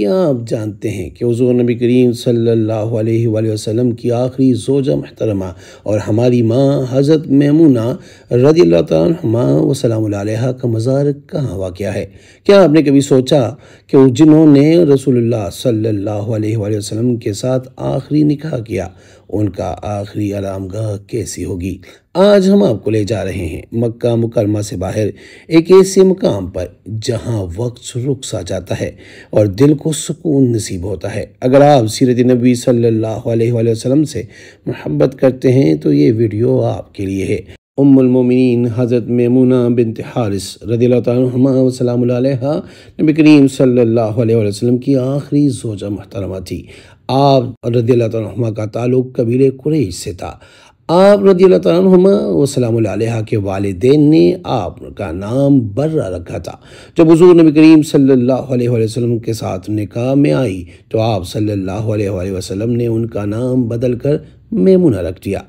क्या आप जानते हैं कि हुज़ूर नबी करीम सल्लल्लाहु अलैहि वसल्लम की आखिरी ज़ौजा मुहतरमा और हमारी माँ हज़रत मैमूना रज़ियल्लाहु तआला अन्हा व सलामुन अलैहा का मज़ार कहाँ वाक़या है? क्या आपने कभी सोचा कि जिन्होंने रसूलुल्लाह सल्लल्लाहु अलैहि वसल्लम के साथ आखिरी निकाह किया, उनका आखिरी आरामगाह कैसी होगी? आज हम आपको ले जा रहे हैं मक्का मुकरमा से बाहर एक ऐसे मकाम पर जहां वक्त रुक सा जाता है और दिल को सुकून नसीब होता है। अगर आप सीरत नबी सल्लल्लाहु अलैहि वसल्लम से मोहब्बत करते हैं तो ये वीडियो आपके लिए है। उम्मुल मोमिनीन हज़रत मैमूना बिन्त हारिस रज़ियल्लाहु तआला अन्हा व सलामुन अलैहा नबी करीम सल्लल्लाहु अलैहि वसल्लम की आखिरी ज़ौजा मुहतरमा थी। आप रज़ियल्लाहु तआला अन्हा का ताल्लुक कबीले कुरैश से था। आप रज़ियल्लाहु तआला अन्हुमा व सलामुन अलैहा के वालिदैन ने आपका नाम बर्रा रखा था। जब हुज़ूर नबी करीम सल्लल्लाहु अलैहि वसल्लम के साथ निकाह में आई तो आप सल्लल्लाहु अलैहि वसल्लम ने उनका नाम बदल कर मैमूना रख दिया।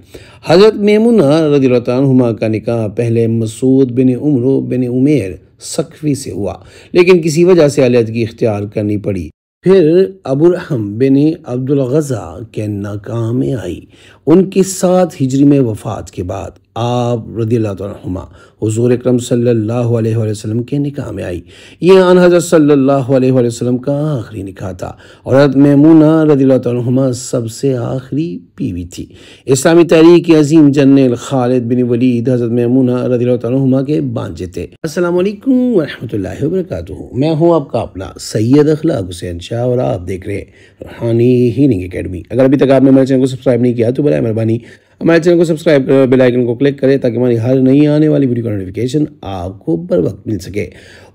हज़रत मैमूना रज़ियल्लाहु तआला अन्हुमा का निकाह पहले मसूद बिन उम्र बिन उमैर सक़फ़ी से हुआ, लेकिन किसी वजह से अलहदगी इख्तियार करनी पड़ी। फिर अबू रहम बिन अब्दुल गज़ा के निकाह में आई। उनके 7 हिजरी में वफ़ात के बाद आप रज़ियल्लाहु तआला अन्हुमा हुज़ूर अकरम सल्लल्लाहु अलैहि वसल्लम के निकाह में आई। ये आन हज़रत सल्लल्लाहु अलैहि वसल्लम का आखिरी निकाह था और हज़रत मैमूना रज़ियल्लाहु तआला अन्हुमा सबसे आखिरी बीवी थी। इस्लामी तहरीक के अजीम जनरल खालिद बिन वलीद हज़रत मैमूना रज़ियल्लाहु तआला अन्हुमा के भांजे थे। अस्सलामु अलैकुम व रहमतुल्लाहि व बरकातुहू। मैं हूँ आपका अपना सैयद अखलाक हुसैन शाह और आप देख रहे हैं रूहानी हीलिंग एकेडमी। अगर अभी तक आपने मेरे चैनल को सब्सक्राइब नहीं किया तो बराए मेहरबानी हमारे चैनल को सब्सक्राइब कर बेल आइकन को क्लिक करें ताकि हमारी हर नई आने वाली वीडियो का नोटिफिकेशन आपको बर वक्त मिल सके।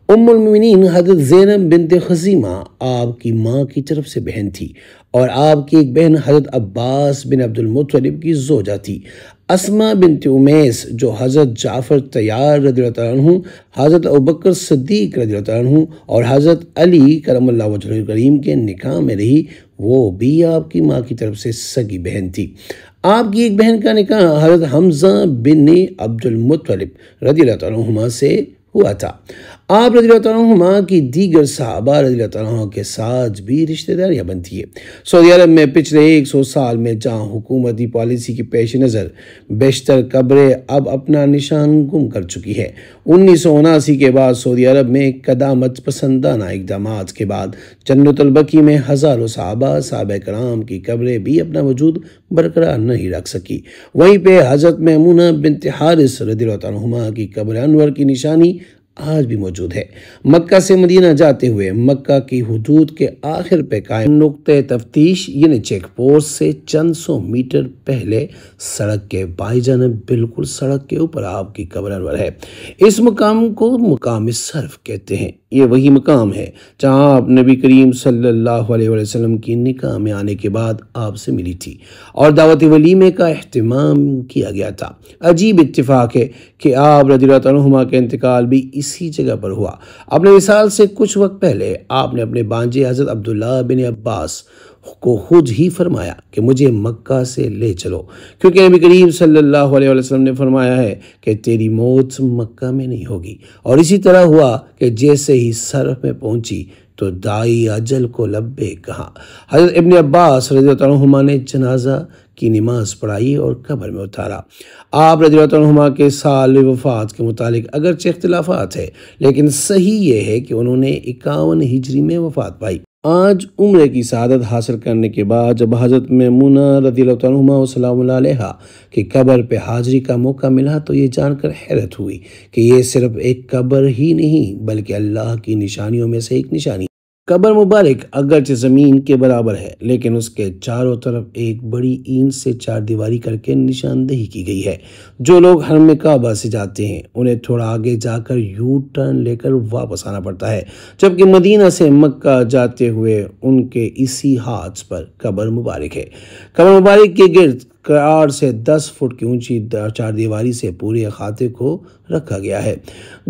उम्मुल मोमिनीन हज़रत ज़ैनब बिन्त ख़ुज़ैमा आपकी माँ की तरफ से बहन थी और आपकी एक बहन हज़रत अब्बास बिन अब्दुल मुत्तलिब की ज़ौजा थी। अस्मा बिन्त उमैस जो हज़रत जाफ़र तैयार रज़ियल्लाहु तआला अन्हु, हज़रत अबू बकर सिद्दीक़ रज़ियल्लाहु तआला अन्हु और हज़रत अली करमल्लाहु वजहुल करीम के निकाह में रही, वो भी आपकी माँ की तरफ से सगी बहन थी। आपकी एक बहन का निकाह हज़रत हमज़ा बिन अब्दुल मुत्तलिब रज़ियल्लाहु तआला अन्हुमा से हुआ था। आप रज़ियल्लाहु तआला अन्हुमा की दीगर सहाबा रज़ियल्लाहु तआला अन्हुम के साथ भी रिश्तेदारियाँ बनती है। सऊदी अरब में पिछले 100 साल में जहाँ हुकूमती पॉलिसी की पेश नज़र बेशतर कब्रें अब अपना निशान गुम कर चुकी है। 1979 के बाद सऊदी अरब में कदामत पसंदाना इक़दामात के बाद जन्नतुल बकी में हज़ारों सहाबा कराम की कब्रें भी अपना वजूद बरकरार नहीं रख सकी। वहीं पे हज़रत मैमूना बिन्त हारिस रज़ियल्लाहु तआला अन्हुमा की कब्र अनवर की निशानी आज भी मौजूद है। मक्का से मदीना जाते हुए मक्का की हुदूद के आखिर पे कायम नुक्ते तफ्तीश यानी चेक पोस्ट से चंद 100 मीटर पहले सड़क के बाई जानब बिल्कुल सड़क के ऊपर आपकी कब्र अनवर है। इस मकाम को मकाम सर्फ कहते हैं। ये वही मकाम है जहाँ आप नबी करीम सल्लल्लाहु अलैहि वसल्लम की निकाह में आने के बाद आपसे मिली थी और दावत वलीमे का एहतमाम किया गया था। अजीब इत्तिफाक है कि आप रज़ियल्लाहु तआला अन्हुमा का इंतकाल भी इसी जगह पर हुआ। अपने विसाल से कुछ वक्त पहले आपने अपने भांजे हज़रत अब्दुल्लाह बिन अब्बास को खुद ही फरमाया कि मुझे मक्का से ले चलो, क्योंकि नबी करीम सल्लल्लाहु अलैहि वसल्लम ने फरमाया है कि तेरी मौत मक्का में नहीं होगी। और इसी तरह हुआ कि जैसे ही सरफ में पहुंची तो दाई अजल को लब्बे कहा। हज़रत इब्न अब्बास रज़ियल्लाहु तआला अन्हुमा ने जनाजा की नमाज पढ़ाई और कब्र में उतारा। आप रज़ियल्लाहु तआला अन्हुमा के साल वफ़ात के मुतालिक अगरचे इख्तिलाफ़ात है, लेकिन सही ये है कि उन्होंने 51 हिजरी में वफ़ात पाई। आज उम्र की सआदत हासिल करने के बाद जब हज़रत मैमूना रज़ियल्लाहु तआला अन्हुमा व सलामुन अलैहा की कब्र पे हाज़री का मौका मिला तो ये जानकर हैरत हुई कि ये सिर्फ एक कब्र ही नहीं बल्कि अल्लाह की निशानियों में से एक निशानी। कब्र मुबारक अगरचे ज़मीन के बराबर है, लेकिन उसके चारों तरफ एक बड़ी ईंट से 4 दीवारी करके निशानदेही की गई है। जो लोग हरम काबा से जाते हैं उन्हें थोड़ा आगे जाकर यू टर्न लेकर वापस आना पड़ता है, जबकि मदीना से मक्का जाते हुए उनके इसी हाथ पर कब्र मुबारक है। कब्र मुबारक के गिर्द 8 से 10 फुट की ऊंची चारदीवारी से पूरे खाते को रखा गया है।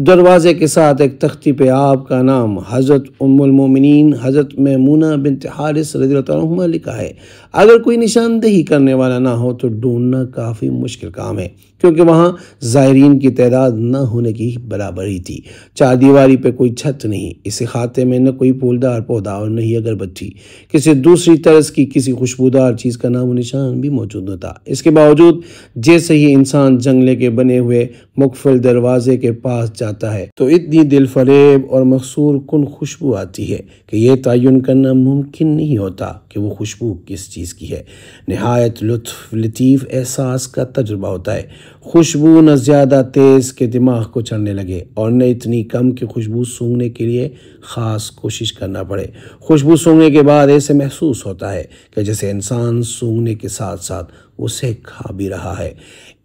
दरवाजे के साथ एक तख्ती पे आपका नाम हज़रत उम्मुल मोमिनीन हज़रत मैमूना बिन्त हारिस रज़ियल्लाहु अन्हा लिखा है। अगर कोई निशानदेही करने वाला ना हो तो ढूंढना काफ़ी मुश्किल काम है, क्योंकि वहाँ ज़ायरीन की तादाद न होने की बराबर ही थी। चारदीवारी पे कोई छत नहीं, इस खाते में न कोई फूलदार पौधा और न ही अगरबत्ती, किसी दूसरी तरह की किसी खुशबूदार चीज़ का नामो निशान भी मौजूद न था। इसके बावजूद जैसे ही इंसान जंगले के बने हुए मुकफल दरवाजे के पास जाता है तो इतनी दिल फरेब और मकसूर कुन खुशबू आती है कि यह तयन करना मुमकिन नहीं होता कि वो खुशबू किस चीज़ की है। नहायत लुत्फ लतीफ़ एहसास का तजुर्बा होता है। खुशबू न ज़्यादा तेज़ के दिमाग को चढ़ने लगे और न इतनी कम कि खुशबू सूंघने के लिए ख़ास कोशिश करना पड़े। खुशबू सूंघने के बाद ऐसे महसूस होता है कि जैसे इंसान सूंघने के साथ साथ उसे खा भी रहा है।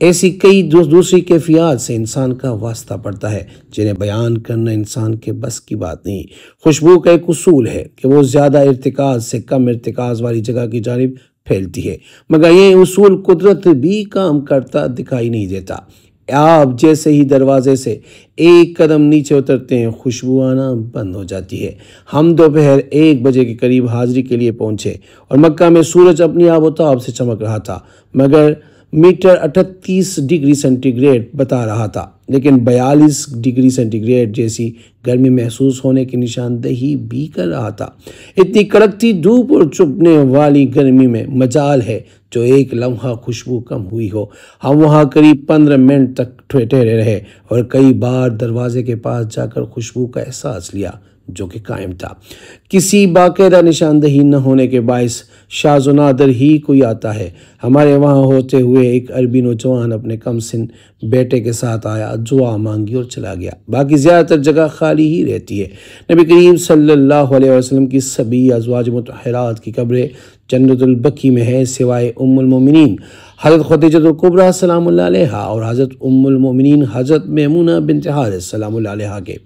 ऐसी कई दूसरी कैफियत से इंसान का वास्ता पड़ता है जिन्हें बयान करना इंसान के बस की बात नहीं। खुशबू का एक उसूल है कि वो ज़्यादा इर्तिकाज़ से कम इर्तिकाज़ वाली जगह की जानिब फैलती है, मगर ये उसूल कुदरत भी काम करता दिखाई नहीं देता। आप जैसे ही दरवाजे से एक कदम नीचे उतरते हैं खुशबू आना बंद हो जाती है। हम दोपहर 1 बजे के करीब हाजिरी के लिए पहुंचे और मक्का में सूरज अपनी आबोताब से चमक रहा था, मगर मीटर 38 डिग्री सेंटीग्रेड बता रहा था, लेकिन 42 डिग्री सेंटीग्रेड जैसी गर्मी महसूस होने की निशानदेही भी कर रहा था। इतनी कड़कती धूप और चुभने वाली गर्मी में मजाल है जो एक लम्हा खुशबू कम हुई हो। हम वहाँ करीब 15 मिनट तक ठहरे रहे और कई बार दरवाजे के पास जाकर खुशबू का एहसास लिया जो कि कायम था। किसी बाकायदा निशानदेही न होने के बायस शाज़नादर ही कोई आता है। हमारे वहाँ होते हुए एक अरबी नौजवान अपने कम सिन बेटे के साथ आया, दुआ मांगी और चला गया। बाकी ज़्यादातर जगह खाली ही रहती है। नबी करीम सल्लल्लाहु अलैहि वसल्लम की सभी अज़वाज मुतहरात की कब्रें जन्नतुल बकी में है, सिवाय उम्मुल मोमिनीन हज़रत खदीजतुल कुबरा सलामुल्लाह अलैहा और हज़रत उम्मुल मोमिनीन हज़रत मैमूना बिन्त हारिस सलामुल्लाह अलैहा के।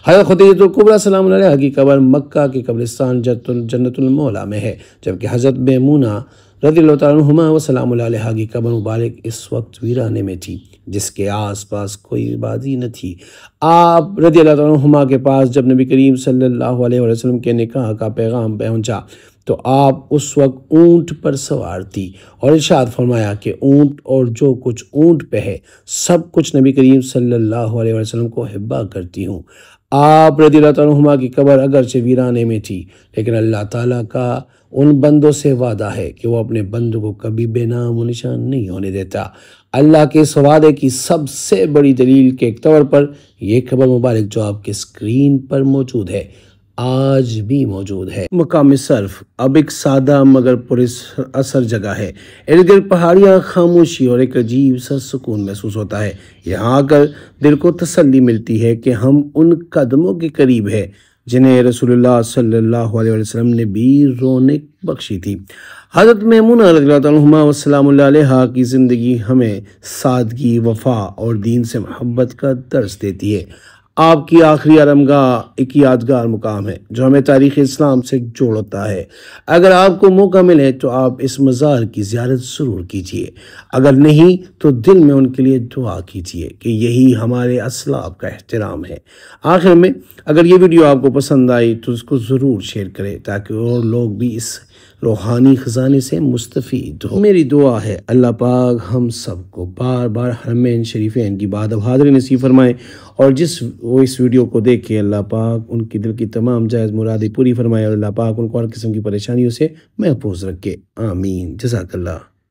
हज़रत खदीजतुल कुबरा सलामुल्लाह अलैहा की कब्र मक्का के कब्रिस्तान जन्नतुल मौला में है, जबकि हज़रत मैमूना रज़ियल्लाहु तआला अन्हुमा व सलामुल्लाह अलैहा की कब्र मुबारक इस वक्त वीराने में थी, जिसके आसपास कोई आबादी न थी। आप रज़ियल्लाहु तआला अन्हुमा के पास जब नबी करीम सल्लल्लाहु अलैहि वसल्लम के निकाह का पैगाम पहुंचा तो आप उस वक्त ऊँट पर सवार थी और इरशाद फरमाया कि ऊँट और जो कुछ ऊँट पे है सब कुछ नबी करीम सल्लल्लाहु अलैहि वसल्लम को हिब्बा करती हूँ। आप रज़ियल्लाहु तआला अन्हुमा की कब्र अगरचे वीराने में थी, लेकिन अल्लाह ताला का उन बंदों से वादा है कि वो अपने बंदों को कभी बेनाम व निशान नहीं होने देता। अल्लाह के इस वादे की सबसे बड़ी दलील के तौर पर यह कब्र मुबारक जो आपके स्क्रीन पर मौजूद है आज भी मौजूद है। मकाम सर्फ अब एक सादा मगर पुरअसर जगह है। इर्द गिर्द पहाड़ियाँ, खामोशी और एक अजीब सा सुकून महसूस होता है। यहाँ आकर दिल को तसल्ली मिलती है कि हम उन कदमों के करीब है जिन्हें रसूलुल्लाह सल्लल्लाहु अलैहि वसल्लम ने भी रौनक बख्शी थी। हज़रत मैमूना रज़ियल्लाहु अन्हा व सलामुल्लाह अलैहा की ज़िंदगी हमें सादगी, वफ़ा और दीन से मोहब्बत का दर्स देती है। आपकी आखिरी आरामगाह एक यादगार मुकाम है जो हमें तारीख़ इस्लाम से जोड़ता है। अगर आपको मौका मिले तो आप इस मज़ार की ज़ियारत ज़रूर कीजिए, अगर नहीं तो दिल में उनके लिए दुआ कीजिए कि यही हमारे असलाफ का एहतराम है। आखिर में अगर ये वीडियो आपको पसंद आई तो उसको ज़रूर शेयर करें ताकि और लोग भी इस रूहानी ख़जाने से मुस्तफ़ीद हो। मेरी दुआ है अल्लाह पाक हम सबको बार बार हरमैन शरीफैन की बाद हाज़िरी नसीब फरमाए और वो इस वीडियो को देखे अल्लाह पाक उनकी दिल की तमाम जायज़ मुरादें पूरी फरमाए और अल्लाह पाक उनको हर किस्म की परेशानियों से महफूज रखे। आमीन। जज़ाकल्लाह।